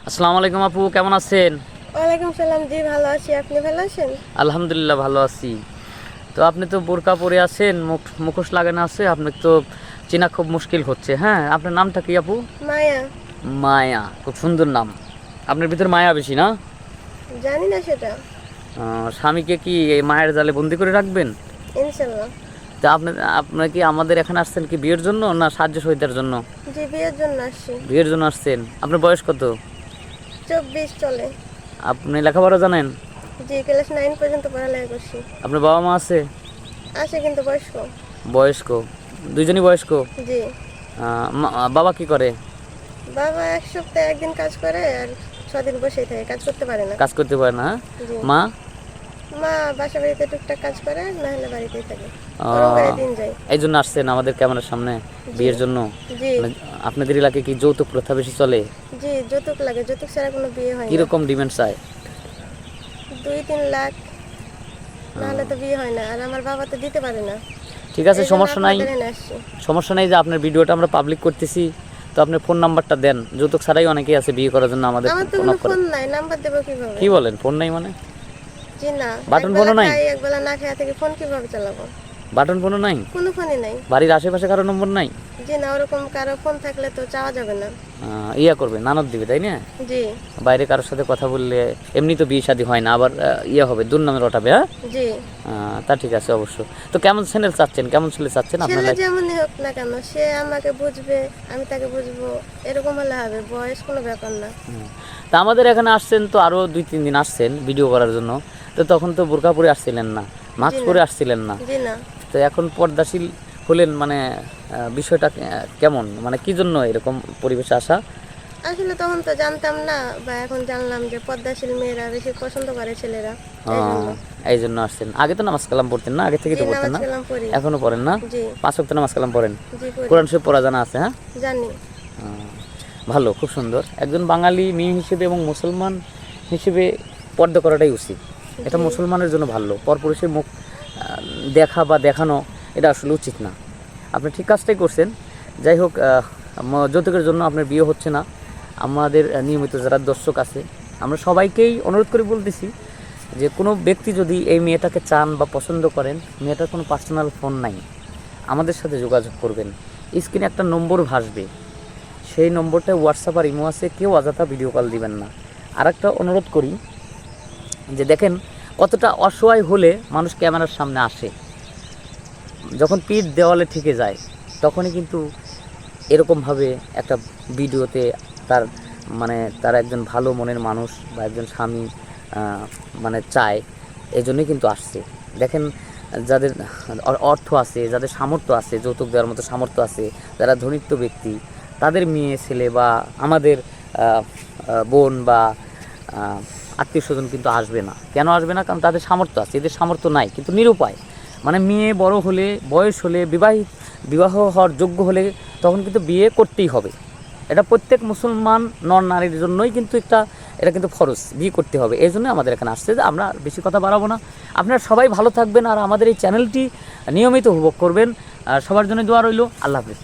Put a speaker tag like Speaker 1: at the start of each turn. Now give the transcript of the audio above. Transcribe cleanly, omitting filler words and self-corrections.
Speaker 1: আসসালামু আলাইকুম আপু, কেমন আছেন?
Speaker 2: ওয়ালাইকুম সালাম। জি ভালো আছি, আপনি ভালো আছেন?
Speaker 1: আলহামদুলিল্লাহ ভালো আছি। তো আপনি তো বোরকা পরে আছেন, মুখোশ লাগানো আছে, আপনাকে তো চেনা খুব মুশকিল হচ্ছে। হ্যাঁ, আপনার নামটা কি আপু?
Speaker 2: মায়া।
Speaker 1: মায়া, খুব সুন্দর নাম। আপনার ভিতর মায়া বেশি না?
Speaker 2: জানি না সেটা।
Speaker 1: স্বামীকে কি এই মায়ের জালে বন্দি করে রাখবেন?
Speaker 2: ইনশাল্লাহ।
Speaker 1: তা আপনার কি আমাদের এখানে আসছেন কি বিয়ের জন্য না সাহায্য সহায়তার জন্য?
Speaker 2: জি বিয়ের জন্য আসছি।
Speaker 1: বিয়ের জন্য আসছেন। আপনার বয়স কত?
Speaker 2: 24 চলে।
Speaker 1: আপনি লেখাপড়া জানেন?
Speaker 2: জি ক্লাস 9 পর্যন্ত পড়ালেখা করছি।
Speaker 1: আপনার বাবা মা আছে?
Speaker 2: আছে কিন্তু বয়স্ক।
Speaker 1: বয়স্ক, দুইজনই বয়স্ক।
Speaker 2: জি।
Speaker 1: বাবা কি করে?
Speaker 2: বাবা এক সপ্তাহে একদিন কাজ করে আর 6 দিন বসেই থাকে, কাজ করতে পারে না।
Speaker 1: কাজ করতে পারে না?
Speaker 2: জি।
Speaker 1: মা?
Speaker 2: মা বাসা বাড়িতে টুকটাক কাজ করে, না হলে বাড়িতেই থাকে।
Speaker 1: আহ,
Speaker 2: গরম করে দিন যায়।
Speaker 1: এই জন্য আসছেন আমাদের ক্যামেরার সামনে বিয়ের জন্য?
Speaker 2: জি।
Speaker 1: মানে আপনাদের এলাকায় কি যৌতুক প্রথা বেশি চলে?
Speaker 2: জি যৌতুক লাগে, যৌতুক ছাড়া কোনো বিয়ে হয় না।
Speaker 1: কিরকম ডিমান্ড চায়?
Speaker 2: 2-3 লাখ না হলে তো বিয়ে হয় না, আর আমার বাবা তো দিতে পারে না।
Speaker 1: ঠিক আছে, সমস্যা নাই। সমস্যা নাই যে আপনার ভিডিওটা আমরা পাবলিক করতেছি, তো আপনার ফোন নাম্বারটা দেন। যৌতুক ছাড়াই অনেকেই আছে বিয়ে করার জন্য আমাদের
Speaker 2: আমার তো
Speaker 1: ফোন
Speaker 2: কোনো
Speaker 1: করে।
Speaker 2: ফোন নাই, নাম্বার দেব কিভাবে?
Speaker 1: কি বলেন, ফোন নাই মানে?
Speaker 2: জি না,
Speaker 1: বাটন ফোনও নাই?
Speaker 2: একবেলা না খেয়ে থেকে ফোন কিভাবে চালাবো?
Speaker 1: বাটন ফোনও নাই?
Speaker 2: কোনো ফোনই নাই।
Speaker 1: বাড়ির আশেপাশে কারো নম্বর নাই?
Speaker 2: জি না, ওরকম কারো ফোন থাকলে তো চাওয়া যাবে না।
Speaker 1: ইয়া করবে, নানদ দিবে, তাই না?
Speaker 2: জি।
Speaker 1: বাইরে কারোর সাথে কথা বললে এমনি তো বিয়ে শাদী হয় না, আবার ইয়া হবে, দুর্নামে রটাবে। হ্যাঁ,
Speaker 2: জি।
Speaker 1: তা ঠিক আছে অবশ্য। তো কেমন চ্যানেল চাচ্ছেন, কেমন ছেলে চাচ্ছেন আপনার?
Speaker 2: ছেলে যেমনই হোক না কেন, সে আমাকে বুঝবে, আমি তাকে বুঝবো, এরকম হলে হবে। বয়স কোনো ব্যাপার না।
Speaker 1: তা আমাদের এখানে আসছেন তো আরো 2-3 দিন আসছেন ভিডিও করার জন্য, তো তখন তো বোরকা পরে আসছিলেন না, মাস্ক পরে আসছিলেন না।
Speaker 2: জি না।
Speaker 1: তো এখন পর্দাশীল হলেন, মানে বিষয়টা কেমন, মানে কি জন্য এরকম পরিবেশে আসা?
Speaker 2: আসলে তখন তো জানতাম না, বা এখন জানলাম যে পদ্মাশীল মেয়েরা বেশি পছন্দ করে ছেলেরা, এই জন্য।
Speaker 1: এই জন্য আসছেন। আগে তো নামাজ কালাম পড়তেন না? আগে থেকে তো পড়তেন না? এখনো পড়েন না?
Speaker 2: জি।
Speaker 1: 5 ওয়াক্ত নামাজ কালাম পড়েন?
Speaker 2: জি পড়ি।
Speaker 1: কোরআন শরীফ পড়া জানা আছে? হ্যাঁ,
Speaker 2: জানি।
Speaker 1: ভালো, খুব সুন্দর। একজন বাঙালি মেয়ে হিসেবে এবং মুসলমান হিসেবে পর্দা করাটাই উচিত। এটা মুসলমানের জন্য ভালো। পরপুরুষের মুখ দেখা বা দেখানো এটা আসলে উচিত না। আপনি ঠিক কাজটাই করছেন। যাই হোক, যৌতুকের জন্য আপনার বিয়ে হচ্ছে না। আমাদের নিয়মিত যারা দর্শক আছে, আমরা সবাইকেই অনুরোধ করে বলতেছি যে কোনো ব্যক্তি যদি এই মেয়েটাকে চান বা পছন্দ করেন, মেয়েটার কোনো পার্সোনাল ফোন নাই, আমাদের সাথে যোগাযোগ করবেন। স্ক্রিনে একটা নম্বর ভাসবে, সেই নম্বরটায় হোয়াটসঅ্যাপ আর ইমো আছে, কেউ অযথা ভিডিও কল দিবেন না। আর একটা অনুরোধ করি যে দেখেন কতটা অসহায় হলে মানুষ ক্যামেরার সামনে আসে। যখন পিঠ দেওয়ালে ঠেকে যায় তখনই কিন্তু এরকমভাবে একটা ভিডিওতে তার তার একজন ভালো মনের মানুষ বা একজন স্বামী মানে চায়, এই জন্যই কিন্তু আসছে। দেখেন, যাদের অর্থ আছে, যাদের সামর্থ্য আছে, যৌতুক দেওয়ার মতো সামর্থ্য আছে, যারা ধনিত্ব ব্যক্তি, তাদের মেয়ে ছেলে বা আমাদের বোন বা আত্মীয় স্বজন কিন্তু আসবে না। কেন আসবে না? কারণ তাদের সামর্থ্য আছে, এদের সামর্থ্য নাই, কিন্তু নিরুপায়। মানে মেয়ে বড় হলে, বয়স হলে, বিবাহ হওয়ার যোগ্য হলে তখন কিন্তু বিয়ে করতেই হবে। এটা প্রত্যেক মুসলমান নর নারীর জন্যই কিন্তু এটা কিন্তু ফরজ, বিয়ে করতে হবে। এই জন্য আমাদের এখানে আসছে। যে আমরা বেশি কথা বাড়াবো না, আপনারা সবাই ভালো থাকবেন আর আমাদের এই চ্যানেলটি নিয়মিত উপভোগ করবেন। সবার জন্য দোয়া রইল। আল্লাহ হাফেজ।